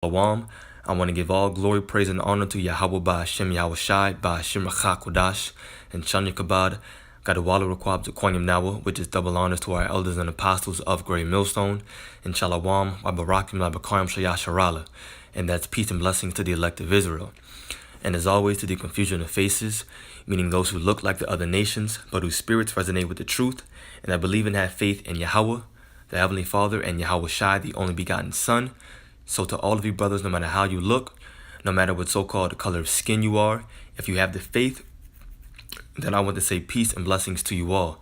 Shalom. I want to give all glory, praise, and honor to Yahweh Ba'Hashem Yahushai, Ba'Hashem Rachakodash, and Shani Kabad, Gadawala Requab Zaquanium Nawa, which is double honors to our elders and apostles of Great Millstone, and Shalawam, Wabarakim, Labakayim Shayasharala, and that's peace and blessings to the elect of Israel. And as always, to the confusion of faces, meaning those who look like the other nations, but whose spirits resonate with the truth, and that believe and have faith in Yahweh, the Heavenly Father, and Yahweh Shai, the only begotten Son. So to all of you brothers, no matter how you look, no matter what so-called color of skin you are, if you have the faith, then I want to say peace and blessings to you all.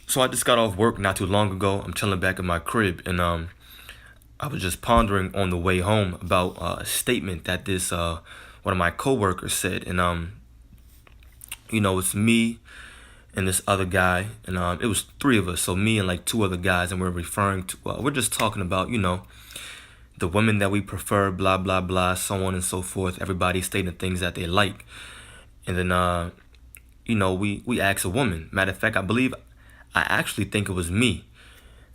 So I just got off work not too long ago. I'm chilling back in my crib, and I was just pondering on the way home about a statement that this one of my coworkers said, and it's me and this other guy, and it was three of us, so me and like two other guys, and we're referring to, we're just talking about, the women that we prefer, blah, blah, blah, so on and so forth. Everybody stating things that they like. And then, we asked a woman. Matter of fact, I actually think it was me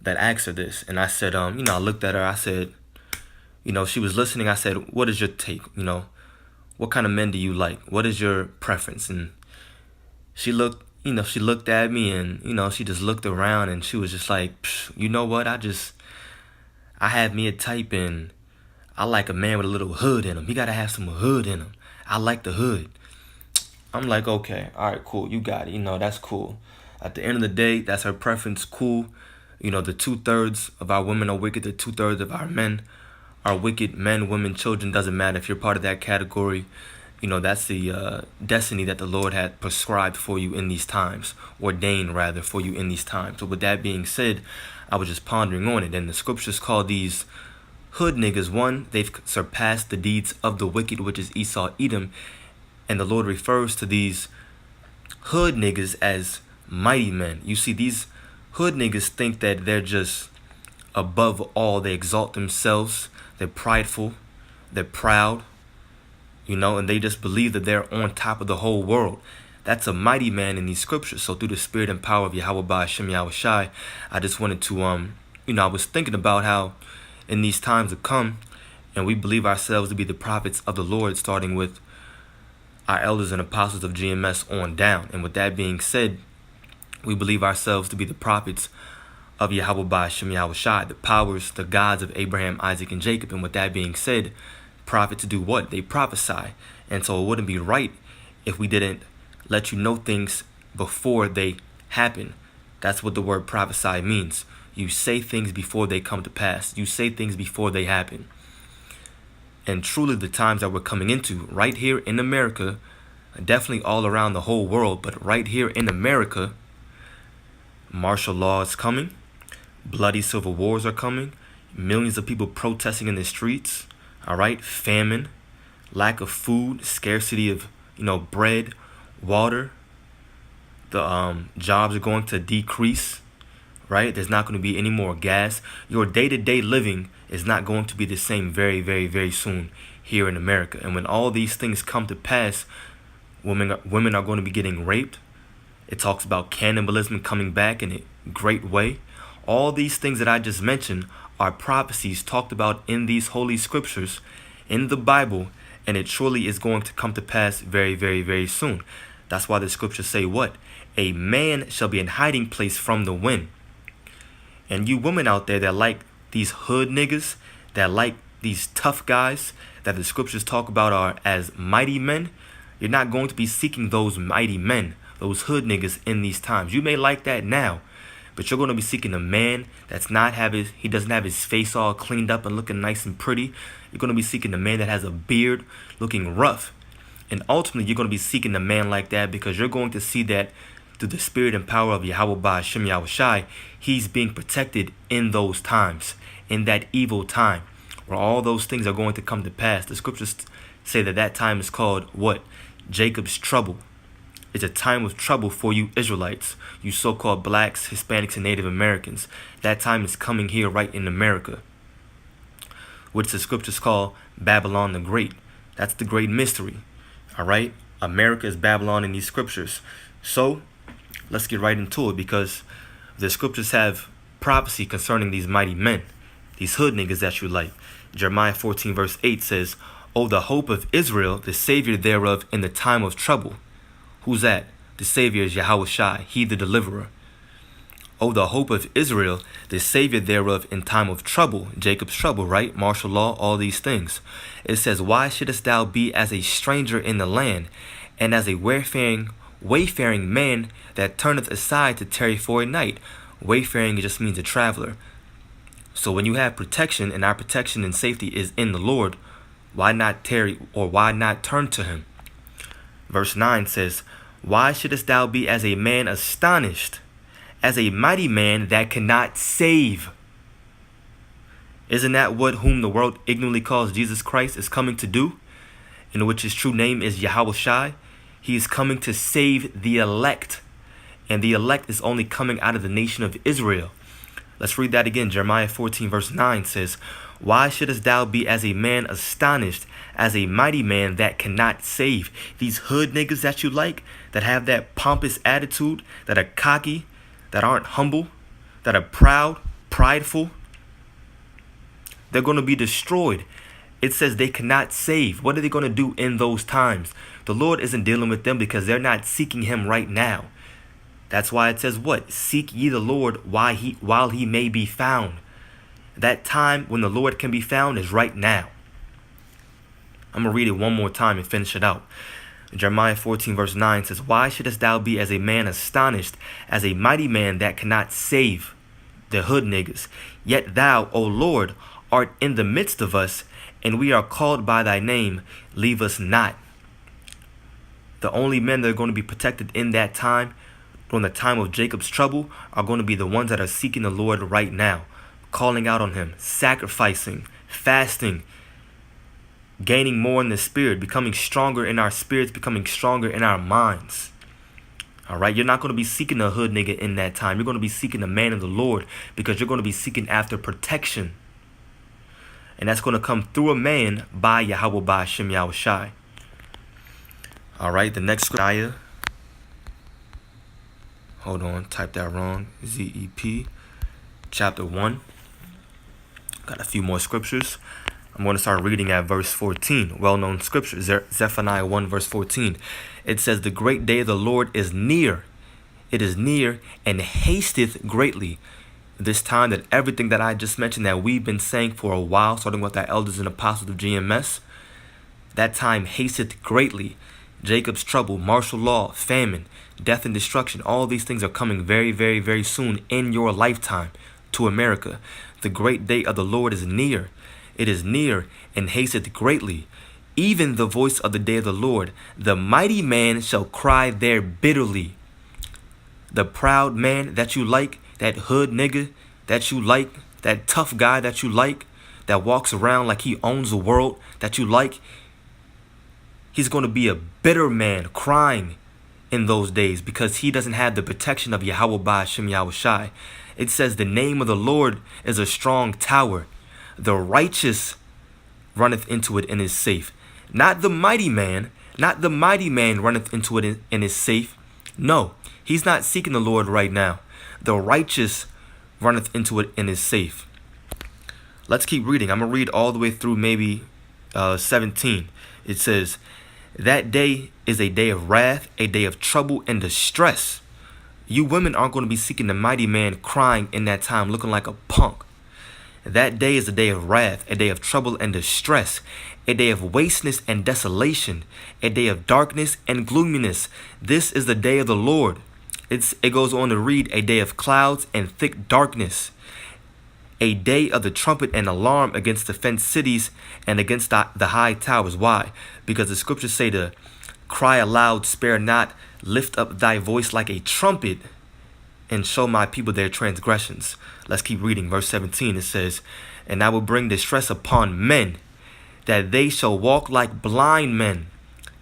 that asked her this. And I said, I looked at her. I said, she was listening. I said, what is your take? What kind of men do you like? What is your preference? And she looked at me, and, she just looked around, and she was just like, you know what? I have me a type, and I like a man with a little hood in him. He got to have some hood in him. I like the hood. I'm like, okay, all right, cool. You got it. That's cool. At the end of the day, that's her preference. Cool. The 2/3 of our women are wicked. The 2/3 of our men are wicked. Men, women, children, doesn't matter. If you're part of that category, that's the destiny that the Lord had prescribed for you in these times, ordained rather for you in these times. So with that being said, I was just pondering on it, and the scriptures call these hood niggas. One, they've surpassed the deeds of the wicked, which is Esau, Edom, and the Lord refers to these hood niggas as mighty men. You see, these hood niggas think that they're just above all. They exalt themselves. They're prideful. They're proud. And they just believe that they're on top of the whole world. That's a mighty man in these scriptures. So through the spirit and power of Yahweh Ba'Hashem Yahushai, I just wanted to, I was thinking about how in these times to come, and we believe ourselves to be the prophets of the Lord, starting with our elders and apostles of GMS on down. And with that being said, we believe ourselves to be the prophets of Yahweh Ba'Hashem Yahushai, the powers, the gods of Abraham, Isaac, and Jacob. And with that being said, prophets do what? They prophesy. And so it wouldn't be right if we didn't let you know things before they happen. That's what the word prophesy means. You say things before they come to pass. You say things before they happen. And truly the times that we're coming into right here in America, definitely all around the whole world, but right here in America, martial law is coming. Bloody civil wars are coming. Millions of people protesting in the streets. All right, famine, lack of food, scarcity of, bread, water. The jobs are going to decrease, right? There's not going to be any more gas. Your day-to-day living is not going to be the same very, very, very soon here in America. And when all these things come to pass, women are going to be getting raped. It talks about cannibalism coming back in a great way. All these things that I just mentioned are prophecies talked about in these holy scriptures in the Bible, and it surely is going to come to pass very, very, very soon. That's why the scriptures say what? A man shall be in hiding place from the wind. And you women out there that like these hood niggas, that like these tough guys that the scriptures talk about are as mighty men, you're not going to be seeking those mighty men, those hood niggas in these times. You may like that now, but you're going to be seeking a man that's he doesn't have his face all cleaned up and looking nice and pretty. You're going to be seeking a man that has a beard looking rough. And ultimately, you're going to be seeking a man like that because you're going to see that through the spirit and power of Yahweh Ba'Hashem Yahushai, he's being protected in those times, in that evil time, where all those things are going to come to pass. The scriptures say that time is called what? Jacob's trouble. It's a time of trouble for you Israelites, you so-called blacks, Hispanics, and Native Americans. That time is coming here right in America, which the scriptures call Babylon the Great. That's the great mystery. All right? America is Babylon in these scriptures. So let's get right into it, because the scriptures have prophecy concerning these mighty men, these hood niggas that you like. Jeremiah 14 verse 8 says, "O the hope of Israel, the Savior thereof in the time of trouble." Who's that? The Savior is Yahweh Shai, he the deliverer. "O the hope of Israel, the Savior thereof in time of trouble." Jacob's trouble, right? Martial law, all these things. It says, "Why shouldest thou be as a stranger in the land, and as a wayfaring man that turneth aside to tarry for a night?" Wayfaring just means a traveler. So when you have protection, and our protection and safety is in the Lord, why not tarry, or why not turn to him? Verse 9 says, "Why shouldest thou be as a man astonished, as a mighty man that cannot save?" Isn't that what whom the world ignorantly calls Jesus Christ is coming to do? In which his true name is Yahweh Shai. He is coming to save the elect. And the elect is only coming out of the nation of Israel. Let's read that again. Jeremiah 14 verse 9 says, "Why shouldest thou be as a man astonished, as a mighty man that cannot save?" These hood niggas that you like, that have that pompous attitude, that are cocky, that aren't humble, that are proud, prideful, they're going to be destroyed. It says they cannot save. What are they going to do in those times? The Lord isn't dealing with them because they're not seeking him right now. That's why it says what? "Seek ye the Lord while he may be found." That time when the Lord can be found is right now. I'm going to read it one more time and finish it out. Jeremiah 14 verse 9 says, "Why shouldest thou be as a man astonished, as a mighty man that cannot save?" The hood niggas. "Yet thou, O Lord, art in the midst of us, and we are called by thy name. Leave us not." The only men that are going to be protected in that time, during the time of Jacob's trouble, are going to be the ones that are seeking the Lord right now, calling out on him, sacrificing, fasting, gaining more in the spirit, becoming stronger in our spirits, becoming stronger in our minds. All right, you're not going to be seeking a hood nigga in that time. You're going to be seeking a man of the Lord, because you're going to be seeking after protection. And that's going to come through a man by Yahweh, by Hashem Yahweh Shai. All right, the next scripture. Hold on, typed that wrong. ZEP, chapter 1. Got a few more scriptures. I'm going to start reading at verse 14. Well-known scripture, Zephaniah 1 verse 14. It says, "The great day of the Lord is near. It is near and hasteth greatly." This time that everything that I just mentioned that we've been saying for a while, starting with our elders and apostles of GMS, that time hasteth greatly. Jacob's trouble, martial law, famine, death and destruction, all these things are coming very, very, very soon in your lifetime to America. The great day of the Lord is near. It is near and hasteth greatly. Even the voice of the day of the Lord, the mighty man shall cry there bitterly. The proud man that you like, that hood nigga that you like, that tough guy that you like, that walks around like he owns the world that you like, he's going to be a bitter man crying in those days because he doesn't have the protection of Yahweh by Hashem Yahweh Shai. It says the name of the Lord is a strong tower. The righteous runneth into it and is safe. Not the mighty man, not the mighty man runneth into it and is safe. No, he's not seeking the Lord right now. The righteous runneth into it and is safe. Let's keep reading. I'm going to read all the way through maybe 17. It says, "That day is a day of wrath, a day of trouble and distress." You women aren't going to be seeking the mighty man crying in that time looking like a punk. That day is a day of wrath, a day of trouble and distress, a day of wasteness and desolation, a day of darkness and gloominess. This is the day of the Lord. It goes on to read, a day of clouds and thick darkness, a day of the trumpet and alarm against the fenced cities and against the high towers. Why? Because the scriptures say to cry aloud, spare not, lift up thy voice like a trumpet, and show my people their transgressions. Let's keep reading. Verse 17, it says, "And I will bring distress upon men, that they shall walk like blind men."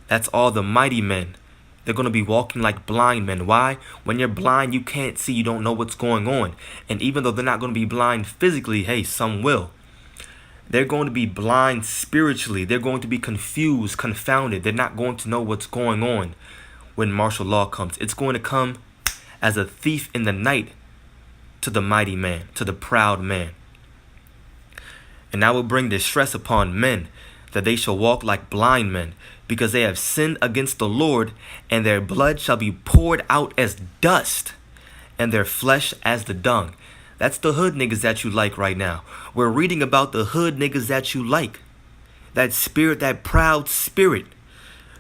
That's all the mighty men. They're going to be walking like blind men. Why? When you're blind, you can't see. You don't know what's going on. And even though they're not going to be blind physically, hey, some will. They're going to be blind spiritually. They're going to be confused, confounded. They're not going to know what's going on when martial law comes. It's going to come as a thief in the night to the mighty man, to the proud man. And I will bring distress upon men, that they shall walk like blind men, because they have sinned against the Lord, and their blood shall be poured out as dust, and their flesh as the dung. That's the hood niggas that you like right now. We're reading about the hood niggas that you like. That spirit, that proud spirit.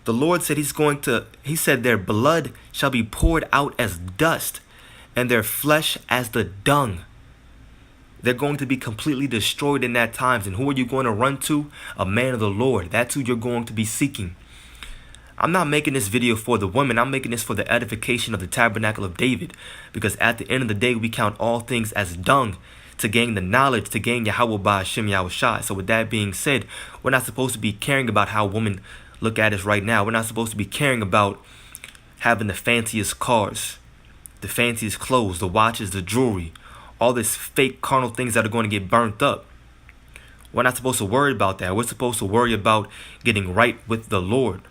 The Lord said he said their blood shall be poured out as dust, and their flesh as the dung. They're going to be completely destroyed in that times. And who are you going to run to? A man of the Lord. That's who you're going to be seeking. I'm not making this video for the women. I'm making this for the edification of the tabernacle of David. Because at the end of the day, we count all things as dung to gain the knowledge, to gain Yahweh by Hashem Yahushai. So with that being said, we're not supposed to be caring about how women look at us right now. We're not supposed to be caring about having the fanciest cars, the fanciest clothes, the watches, the jewelry, all this fake carnal things that are going to get burnt up. We're not supposed to worry about that. We're supposed to worry about getting right with the Lord.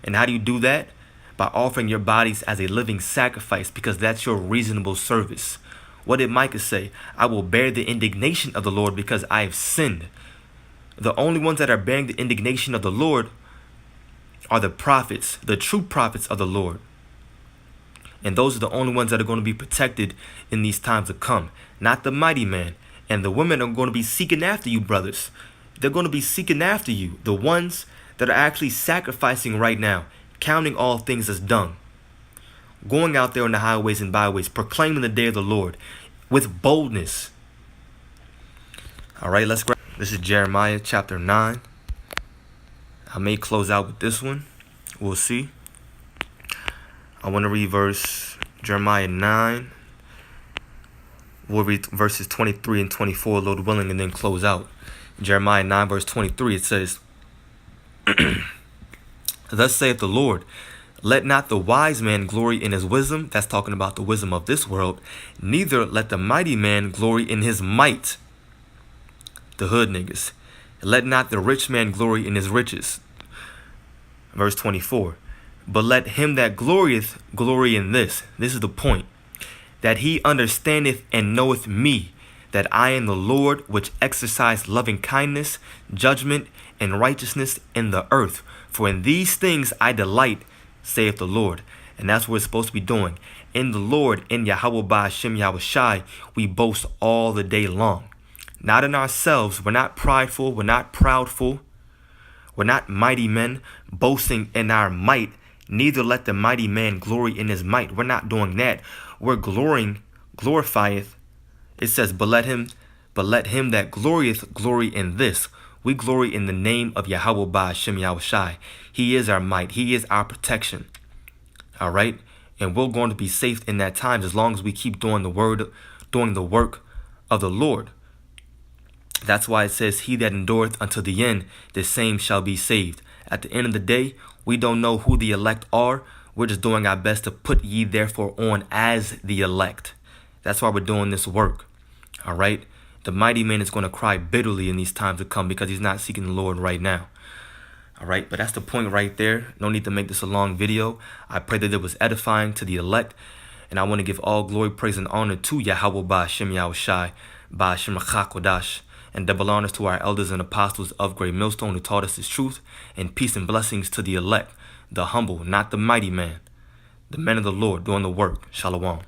And how do you do that? By offering your bodies as a living sacrifice, because that's your reasonable service. What did Micah say? I will bear the indignation of the Lord because I have sinned. The only ones that are bearing the indignation of the Lord are the prophets, the true prophets of the Lord. And those are the only ones that are going to be protected in these times to come, not the mighty man. And the women are going to be seeking after you, brothers. They're going to be seeking after you, the ones that are actually sacrificing right now, counting all things as dung, going out there on the highways and byways, proclaiming the day of the Lord with boldness. All right, let's grab. This is Jeremiah chapter 9. I may close out with this one. We'll see. I want to read Jeremiah 9. We'll read verses 23 and 24, Lord willing, and then close out. Jeremiah 9, verse 23, it says, Thus saith the Lord, let not the wise man glory in his wisdom. That's talking about the wisdom of this world. Neither let the mighty man glory in his might. The hood niggas. Let not the rich man glory in his riches. Verse 24. But let him that glorieth glory in this. This is the point. That he understandeth and knoweth me, that I am the Lord, which exercise loving kindness, judgment, and righteousness in the earth. For in these things I delight, saith the Lord. And that's what we're supposed to be doing. In the Lord, in Yahweh by Hashem Yahushai, we boast all the day long. Not in ourselves. We're not prideful. We're not proudful. We're not mighty men boasting in our might. Neither let the mighty man glory in his might. We're not doing that. We're glorifieth. It says, but let him that glorieth glory in this. We glory in the name of Yahweh by Hashem Yahushai. He is our might. He is our protection. All right. And we're going to be safe in that time as long as we keep doing the work of the Lord. That's why it says, he that endureth unto the end, the same shall be saved. At the end of the day, we don't know who the elect are. We're just doing our best to put ye therefore on as the elect. That's why we're doing this work. All right. The mighty man is going to cry bitterly in these times to come because he's not seeking the Lord right now. All right. But that's the point right there. No need to make this a long video. I pray that it was edifying to the elect. And I want to give all glory, praise, and honor to Yahweh by Hashem Yahushai, by Hashem Kodash. And double honors to our elders and apostles of Great Millstone who taught us his truth. And peace and blessings to the elect, the humble, not the mighty man, the men of the Lord doing the work. Shalom.